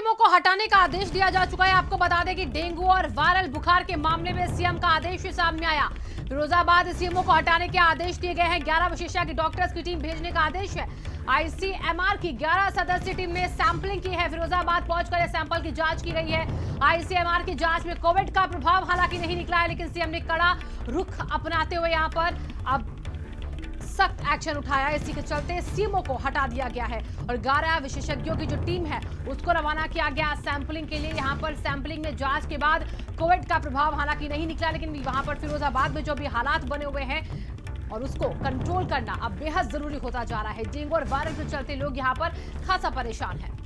CMO को हटाने का आदेश दिया जा चुका है। आपको बता दें कि डेंगू और वायरल बुखार के मामले में सीएम का आदेश भी सामने आया। फिरोजाबाद सीएमओ को हटाने के आदेश दिए गए हैं। 11 विशेषज्ञ डॉक्टर्स की टीम भेजने का आदेश है। आईसीएमआर की 11 सदस्यीय टीम ने सैंपलिंग की है। फिरोजाबाद पहुंचकर सैंपल की जांच की गई है। आईसीएमआर की जांच में कोविड का प्रभाव हालांकि नहीं निकला है, लेकिन सीएम ने कड़ा रुख अपनाते हुए यहां पर अब सख्त एक्शन उठाया। इसी के चलते सीएमओ को हटा दिया गया है और 11 विशेषज्ञों की जो टीम है उसको रवाना किया गया सैंपलिंग के लिए। यहां पर सैंपलिंग में जांच के बाद कोविड का प्रभाव हालांकि नहीं निकला, लेकिन वहां पर फिरोजाबाद में जो भी हालात बने हुए हैं और उसको कंट्रोल करना अब बेहद जरूरी होता जा रहा है। डेंगू और वायरल के चलते लोग यहां पर खासा परेशान है।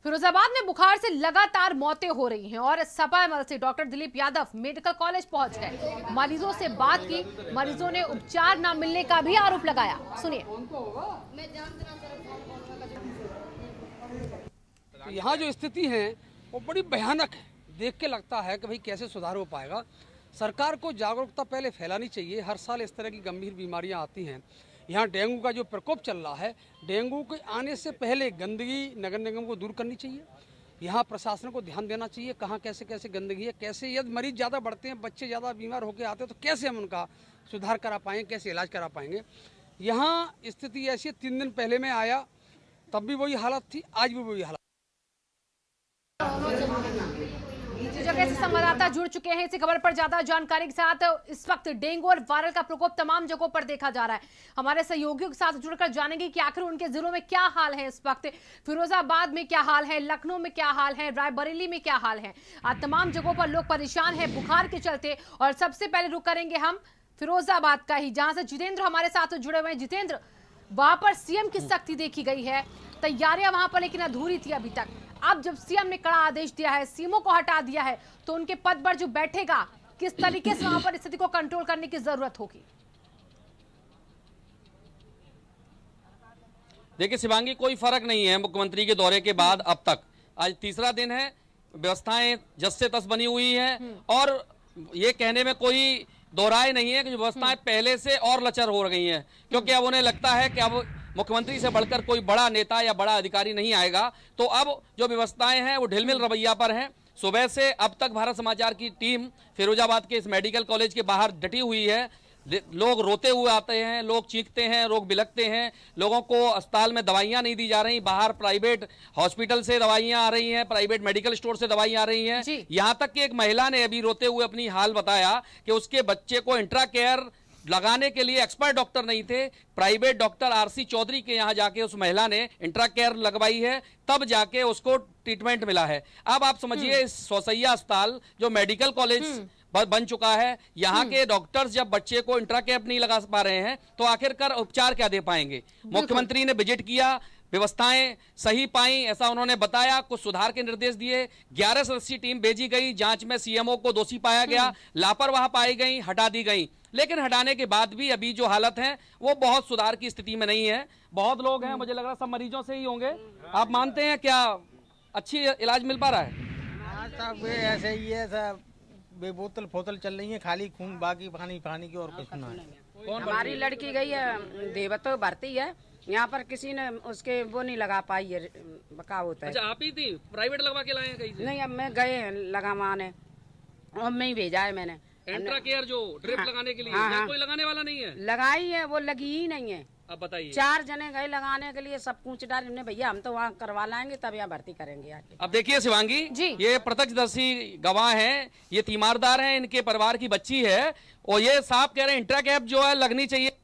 फिरोजाबाद में बुखार से लगातार मौतें हो रही हैं और सपा से doctor Dilip Yadav medical college पहुंच गए। मरीजों से बात की, मरीजों ने उपचार न मिलने का भी आरोप लगाया। सुनिए। यहाँ जो स्थिति है वो बड़ी भयानक है। देख के लगता है कि भाई कैसे सुधार हो पाएगा। सरकार को जागरूकता पहले फैलानी चाहिए। हर साल इस तरह की गंभीर बीमारियां आती हैं। यहाँ डेंगू का जो प्रकोप चल रहा है, डेंगू के आने से पहले गंदगी नगर निगम को दूर करनी चाहिए। यहाँ प्रशासन को ध्यान देना चाहिए कहाँ कैसे कैसे गंदगी है, कैसे यदि मरीज ज़्यादा बढ़ते हैं, बच्चे ज़्यादा बीमार होकर आते हैं तो कैसे हम उनका सुधार करा पाएंगे, कैसे इलाज करा पाएंगे। यहाँ स्थिति ऐसी है, 3 दिन पहले मैं आया तब भी वही हालत थी, आज भी वही हालत। जगह से संवाददाता जुड़ चुके हैं इसी खबर पर ज्यादा जानकारी के साथ। इस वक्त डेंगू और वायरल का प्रकोप तमाम जगहों पर देखा जा रहा है। हमारे सहयोगियों के साथ जुड़कर जानेंगे कि आखिर उनके जिलों में क्या हाल है इस वक्त। फिरोजाबाद में क्या हाल है, लखनऊ में क्या हाल है, रायबरेली में क्या हाल है। आज तमाम जगहों पर लोग परेशान हैं बुखार के चलते। और सबसे पहले रुक करेंगे हम फिरोजाबाद का ही, जहां से जितेंद्र हमारे साथ जुड़े हुए हैं। जितेंद्र, वहां पर सीएम की सख्ती देखी गई है, तैयारियां वहां पर लेकिन अधूरी थी अभी तक। अब जब सीएम ने कड़ा आदेश दिया है, सीएमओ को हटा दिया है, तो उनके पद पर जो बैठेगा किस तरीके से वहां पर स्थिति को कंट्रोल करने की जरूरत होगी? देखिए शिवांगी, कोई फर्क नहीं है मुख्यमंत्री के दौरे के बाद अब तक। आज तीसरा दिन है, व्यवस्थाएं जस से तस बनी हुई हैं और ये कहने में कोई दोहराए नहीं है कि व्यवस्थाएं पहले से और लचर हो गई हैं, क्योंकि अब उन्हें लगता है कि अब मुख्यमंत्री से बढ़कर कोई बड़ा नेता या बड़ा अधिकारी नहीं आएगा। तो अब जो व्यवस्थाएं हैं वो ढिलमिल रवैया पर हैं। सुबह से अब तक भारत समाचार की टीम फिरोजाबाद के इस मेडिकल कॉलेज के बाहर डटी हुई है। लोग रोते हुए आते हैं, लोग चीखते हैं, लोग बिलखते हैं। लोगों को अस्पताल में दवाइयां नहीं दी जा रही, बाहर प्राइवेट हॉस्पिटल से दवाइयां आ रही हैं, प्राइवेट मेडिकल स्टोर से दवाइयां आ रही हैं। यहां तक कि एक महिला ने अभी रोते हुए अपनी हाल बताया कि उसके बच्चे को इंट्रा केयर लगाने के लिए एक्सपर्ट डॉक्टर नहीं थे। प्राइवेट डॉक्टर आरसी चौधरी के यहां जाके उस महिला ने इंट्रा केयर लगवाई है, तब जाके उसको ट्रीटमेंट मिला है। अब आप समझिए इस सौसैया अस्पताल जो मेडिकल कॉलेज बन चुका है, यहाँ के डॉक्टर्स जब बच्चे को इंट्रा केयर नहीं लगा पा रहे हैं तो आखिरकार उपचार क्या दे पाएंगे। मुख्यमंत्री ने विजिट किया, व्यवस्थाएं सही पाई ऐसा उन्होंने बताया, कुछ सुधार के निर्देश दिए। 11 सदस्यीय टीम भेजी गई, जांच में सीएमओ को दोषी पाया गया, लापरवाह पाई गई, हटा दी गई। लेकिन हटाने के बाद भी अभी जो हालत है वो बहुत सुधार की स्थिति में नहीं है। बहुत लोग हैं, मुझे लग रहा सब मरीजों से ही होंगे। आप मानते हैं क्या अच्छी इलाज मिल पा रहा है? सब ऐसे ही है, सब बेबोतल फोतल चल रही है, खाली खून, बाकी पानी की और कुछ ना है। हमारी लड़की गई है देवत भर्ती है, यहाँ पर किसी ने उसके वो नहीं लगा पाई है, बका होता है। अच्छा, आप ही थी प्राइवेट लगवा के लाए हैं कहीं से? नहीं, अब मैं गए हैं लगाने और मैं ही भेजा है मैंने। इंट्रा केयर जो ड्रिप लगाने के लिए कोई लगाने वाला नहीं है? लगाई है, वो लगी ही नहीं है। अब बताइए। 4 जने गए लगाने के लिए, सब पूछ डाले उन्हें, भैया हम तो वहाँ करवा लाएंगे तब यहाँ भर्ती करेंगे आके। अब देखिए शिवांगी, ये प्रत्यक्षदर्शी गवाह हैं, ये तीमारदार हैं, इनके परिवार की बच्ची है और ये साफ कह रहे हैं इंट्रा कैप जो है लगनी चाहिए।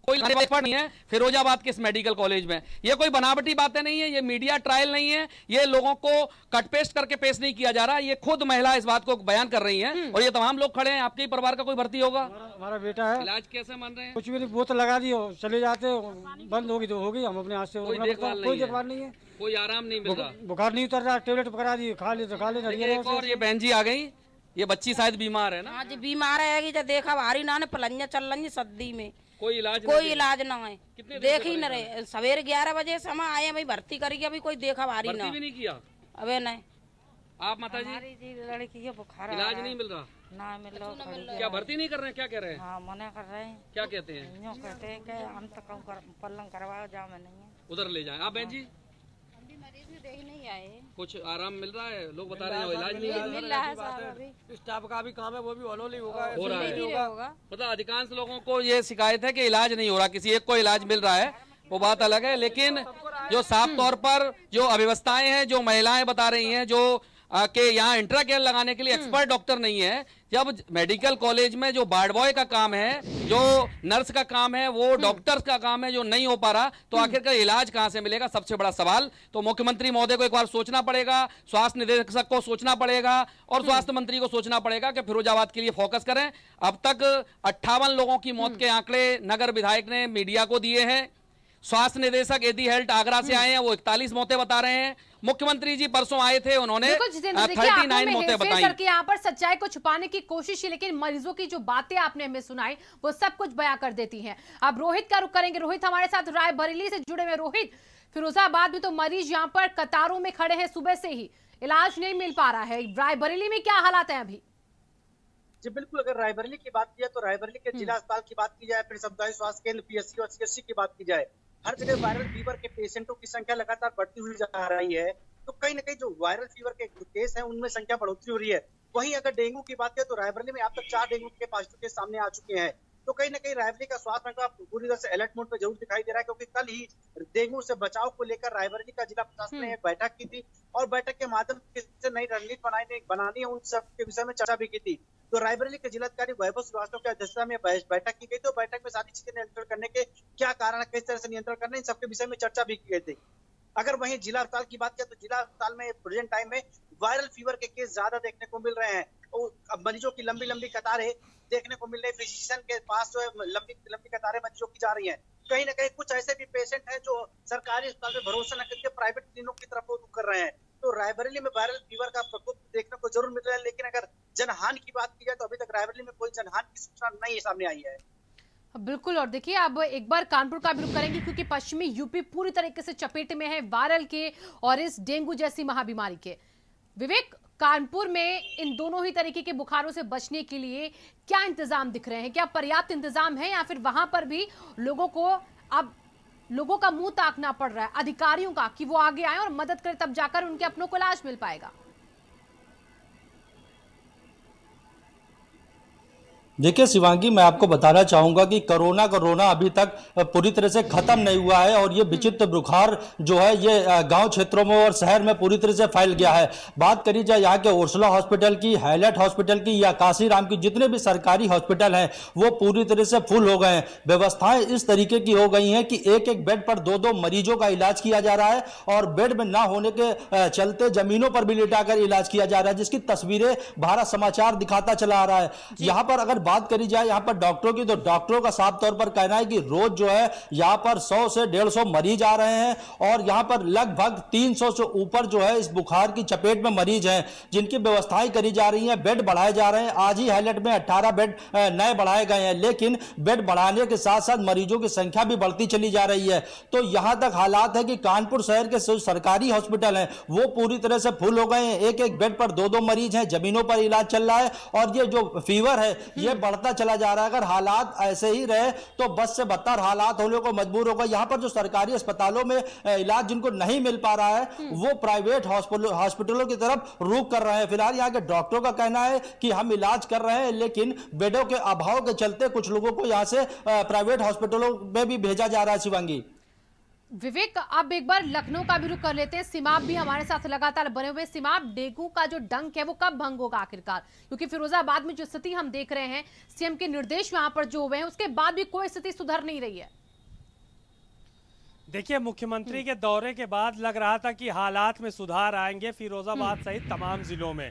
कोई एक्सपर्ट नहीं है फिरोजाबाद के इस मेडिकल कॉलेज में। ये कोई बनावटी बातें नहीं है, ये मीडिया ट्रायल नहीं है, ये लोगों को कट पेस्ट करके पेश नहीं किया जा रहा। ये खुद महिला इस बात को बयान कर रही हैं और ये तमाम लोग खड़े हैं। आपके ही परिवार का कोई भर्ती होगा? हमारा बेटा है। इलाज कैसे मान रहे हैं? कुछ भी नहीं, बोतल लगा दी, चले जाते, बंद होगी तो होगी, हम अपने हाथ से कोई देखभाल नहीं है, कोई आराम नहीं मिल रहा, बुखार नहीं उतर रहा, टेबलेट पकड़ा दी, खा ले तो खा ले। एक और ये बहन जी आ गई, ये बच्ची शायद बीमार है ना? हाँ जी, बीमार है, जब देखा भारी ना पलंजा चल रही सर्दी में, कोई इलाज ना है। देख ही न रहे, सवेरे 11 बजे से हम आए, भाई भर्ती करी, अभी कोई देखा भारी ना भी नहीं किया। अबे नहीं, आप माता जी? हमारी जी लड़की के बुखार इलाज नहीं मिल रहा? ना मिल रहा। क्या भर्ती नहीं कर रहे हैं? क्या कह रहे हैं? हाँ मना कर रहे हैं। क्या कहते हैं? यूँ कहते हैं कि हम तो कम पलंग करवाओ, जाओ मैं नहीं है। उधर ले जाएं। आप बहन जी? मरीज भी देख नहीं आए। कुछ आराम मिल रहा है? लोग बता रहे हैं इलाज नहीं मिल रहा है साहब, अभी स्टाफ का भी काम है, वो भी हौली हो रहा है। धीरे होगा। मतलब अधिकांश लोगों को ये शिकायत है कि इलाज नहीं हो रहा, किसी एक को इलाज मिल रहा है वो बात अलग है, लेकिन जो साफ तौर पर जो अव्यवस्थाएं हैं, जो महिलाएं बता रही हैं जो कि यहाँ इंट्रा केयर लगाने के लिए एक्सपर्ट डॉक्टर नहीं है। जब मेडिकल कॉलेज में जो वार्ड बॉय का काम है, जो नर्स का काम है, वो डॉक्टर्स का काम है, जो नहीं हो पा रहा, तो आखिरकार इलाज कहां से मिलेगा? सबसे बड़ा सवाल तो मुख्यमंत्री महोदय को एक बार सोचना पड़ेगा, स्वास्थ्य निदेशक को सोचना पड़ेगा और स्वास्थ्य मंत्री को सोचना पड़ेगा कि फिरोजाबाद के लिए फोकस करें। अब तक 58 लोगों की मौत के आंकड़े नगर विधायक ने मीडिया को दिए हैं। स्वास्थ्य निदेशक एडी हेल्थ आगरा से आए हैं, वो 41 मौतें बता रहे हैं। मुख्यमंत्री जी परसों आए थे, उन्होंने 39 मौतें बताई। सर के यहाँ पर सच्चाई को छुपाने की कोशिश है, लेकिन मरीजों की जो बातें आपने हमें सुनाई वो सब कुछ बयां कर देती हैं। अब रोहित का रुख करेंगे। रोहित हमारे साथ रायबरेली से जुड़े हुए। रोहित, फिरोजाबाद में तो मरीज यहाँ पर कतारों में खड़े हैं, सुबह से ही इलाज नहीं मिल पा रहा है। रायबरेली में क्या हालात है अभी? जी बिल्कुल, अगर रायबरेली की बात की जाए तो रायबरेली के जिला अस्पताल की बात की जाए, फिर सामुदायिक स्वास्थ्य केंद्र पीएससी और सीएचसी की बात की जाए, हर जगह वायरल फीवर के पेशेंटों की संख्या लगातार बढ़ती हुई जा रही है। तो कहीं ना कहीं जो वायरल फीवर के केस हैं उनमें संख्या बढ़ोतरी हो रही है। वहीं अगर डेंगू की बात करें तो रायबरेली में अब तक 4 डेंगू के पॉजिटिव केस सामने आ चुके हैं। तो कहीं ना कहीं रायबरेली का स्वास्थ्य महकमा पूरी तरह से अलर्ट मोड पर जरूर दिखाई दे रहा है, क्योंकि कल ही डेंगू से बचाव को लेकर रायबरेली का जिला प्रशासन ने एक बैठक की थी और बैठक के माध्यम से नई रणनीति बनानी है, उन सब के विषय में चर्चा भी की थी। तो रायबरेली के जिलाधिकारी वैभव श्रीवास्तव की अध्यक्षता में बैठक की गई। तो बैठक में सारी चीजें नियंत्रण करने के क्या कारण है, किस तरह से नियंत्रण करने, इन सबके विषय में चर्चा भी की गई थी। अगर वहीं जिला अस्पताल की बात करें तो जिला अस्पताल में प्रेजेंट टाइम में वायरल फीवर के केस ज्यादा देखने को मिल रहे हैं। अब मरीजों की लंबी लंबी कतारें देखने को मिल रही है। फिजिशियन के पास जो है लंबी कतारें मरीजों की जा रही हैं। कहीं ना कहीं कुछ ऐसे भी पेशेंट हैं जो सरकारी अस्पताल में भरोसा न करके प्राइवेट क्लिनिक की तरफ रुख कर रहे हैं। तो रायबरेली में वायरल फीवर का प्रकोप देखने को जरूर मिल रहा है, लेकिन अगर जनहानि की बात की जाए तो अभी तक रायबरेली में कोई जनहानि की सूचना नहीं सामने आई है। बिल्कुल। और देखिए अब एक बार कानपुर का भी रुख करेंगे, क्योंकि पश्चिमी यूपी पूरी तरीके से चपेट में है वायरल के और इस डेंगू जैसी महाबीमारी के। विवेक, कानपुर में इन दोनों ही तरीके के बुखारों से बचने के लिए क्या इंतजाम दिख रहे हैं? क्या पर्याप्त इंतजाम है या फिर वहां पर भी लोगों का मुंह ताकना पड़ रहा है अधिकारियों का कि वो आगे आए और मदद करें, तब जाकर उनके अपनों को इलाज मिल पाएगा? देखिए शिवांगी, मैं आपको बताना चाहूंगा कि कोरोना अभी तक पूरी तरह से खत्म नहीं हुआ है और ये विचित्र बुखार जो है ये गांव क्षेत्रों में और शहर में पूरी तरह से फैल गया है। बात करी जाए यहाँ के उर्सुला हॉस्पिटल की, हाईलाइट हॉस्पिटल की या काशीराम की, जितने भी सरकारी हॉस्पिटल हैं वो पूरी तरह से फुल हो गए हैं। व्यवस्थाएं इस तरीके की हो गई हैं कि एक एक बेड पर 2-2 मरीजों का इलाज किया जा रहा है और बेड में ना होने के चलते जमीनों पर भी लिटाकर इलाज किया जा रहा है, जिसकी तस्वीरें भारत समाचार दिखाता चला आ रहा है। यहाँ पर अगर बात करी जाए यहाँ पर डॉक्टरों की, तो डॉक्टरों का साफ तौर पर कहना है कि रोज जो है यहाँ पर 100 से 150 मरीज आ रहे हैं और यहाँ पर लगभग 300 से ऊपर जो है इस बुखार की चपेट में मरीज हैं, जिनकी व्यवस्थाएं करी जा रही हैं। बेड बढ़ाए जा रहे हैं। आज ही हाईलाइट में 18 बेड नए बढ़ाए गए हैं, लेकिन बेड बढ़ाने के साथ साथ मरीजों की संख्या भी बढ़ती चली जा रही है। तो यहां तक हालात है कि कानपुर शहर के सरकारी हॉस्पिटल हैं वो पूरी तरह से फुल हो गए हैं। एक एक बेड पर 2-2 मरीज हैं, जमीनों पर इलाज चल रहा है और ये जो फीवर है ये बढ़ता चला जा रहा है। अगर हालात ऐसे ही रहे तो बस से बदतर हालात होने को मजबूर होगा। यहाँ पर जो सरकारी अस्पतालों में इलाज जिनको नहीं मिल पा रहा है वो प्राइवेट हॉस्पिटलों की तरफ रुख कर रहे हैं। फिलहाल यहाँ के डॉक्टरों का कहना है कि हम इलाज कर रहे हैं, लेकिन बेडों के अभाव के चलते कुछ लोगों को यहाँ से प्राइवेट हॉस्पिटलों में भी भेजा जा रहा है। शिवांगी, विवेक, अब एक बार लखनऊ का भी रुख कर लेते हैं। सिमाब भी हमारे साथ लगातार बने हुए। सिमाब, डेंगू का जो डंक है वो कब भंग होगा आखिरकार? क्योंकि फिरोजाबाद में जो स्थिति हम देख रहे हैं, सीएम के निर्देश वहां पर जो हुए हैं उसके बाद भी कोई स्थिति सुधर नहीं रही है। देखिए, मुख्यमंत्री के दौरे के बाद लग रहा था कि हालात में सुधार आएंगे फिरोजाबाद सहित तमाम जिलों में,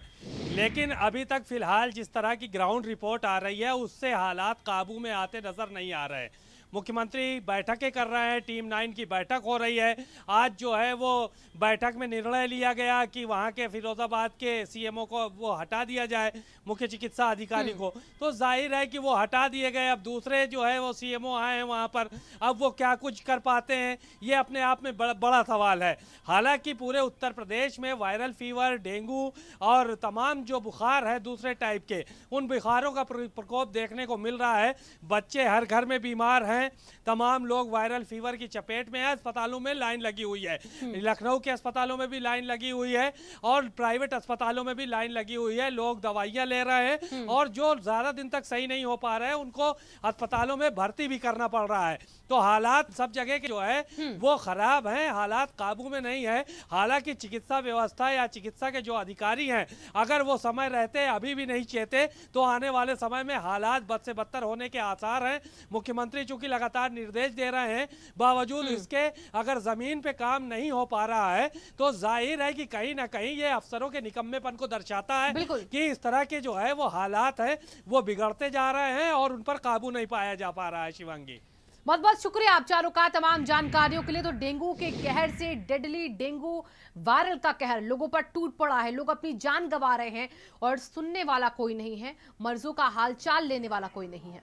लेकिन अभी तक फिलहाल जिस तरह की ग्राउंड रिपोर्ट आ रही है उससे हालात काबू में आते नजर नहीं आ रहे। मुख्यमंत्री बैठकें कर रहे हैं, टीम 9 की बैठक हो रही है। आज जो है वो बैठक में निर्णय लिया गया कि वहाँ के फिरोजाबाद के सीएमओ को वो हटा दिया जाए, मुख्य चिकित्सा अधिकारी को। तो जाहिर है कि वो हटा दिए गए। अब दूसरे जो है वो सीएमओ आए हैं वहाँ पर, अब वो क्या कुछ कर पाते हैं, ये अपने आप में बड़ा सवाल है। हालांकि पूरे उत्तर प्रदेश में वायरल फीवर, डेंगू और तमाम जो बुखार है दूसरे टाइप के, उन बुखारों का प्रकोप देखने को मिल रहा है। बच्चे हर घर में बीमार हैं, तमाम लोग वायरल फीवर की चपेट में है। अस्पतालों में लाइन लगी हुई है, लखनऊ के अस्पतालों में भी लाइन लगी हुई है और प्राइवेट अस्पतालों में भी लाइन लगी हुई है। लोग दवाइयां ले रहे हैं और जो ज्यादा दिन तक सही नहीं हो पा रहे हैं उनको अस्पतालों में भर्ती भी करना पड़ रहा है। तो हालात सब जगह के जो है वो खराब हैं, हालात काबू में नहीं है। हालांकि चिकित्सा व्यवस्था या चिकित्सा के जो अधिकारी हैं, अगर वो समय रहते अभी भी नहीं चेते तो आने वाले समय में हालात बद से बदतर होने के आसार हैं। मुख्यमंत्री चूंकि लगातार निर्देश दे रहे हैं, बावजूद इसके अगर जमीन पे काम नहीं हो पा रहा है तो जाहिर है कि कहीं ना कहीं ये अफसरों के निकम्मेपन को दर्शाता है कि इस तरह के जो है वो हालात है वो बिगड़ते जा रहे हैं और उन पर काबू नहीं पाया जा पा रहा है। शिवांगी, बहुत बहुत शुक्रिया आप चारों का तमाम जानकारियों के लिए। तो डेंगू के कहर से, डेडली डेंगू वायरल का कहर लोगों पर टूट पड़ा है, लोग अपनी जान गंवा रहे हैं और सुनने वाला कोई नहीं है, मरीजों का हालचाल लेने वाला कोई नहीं है।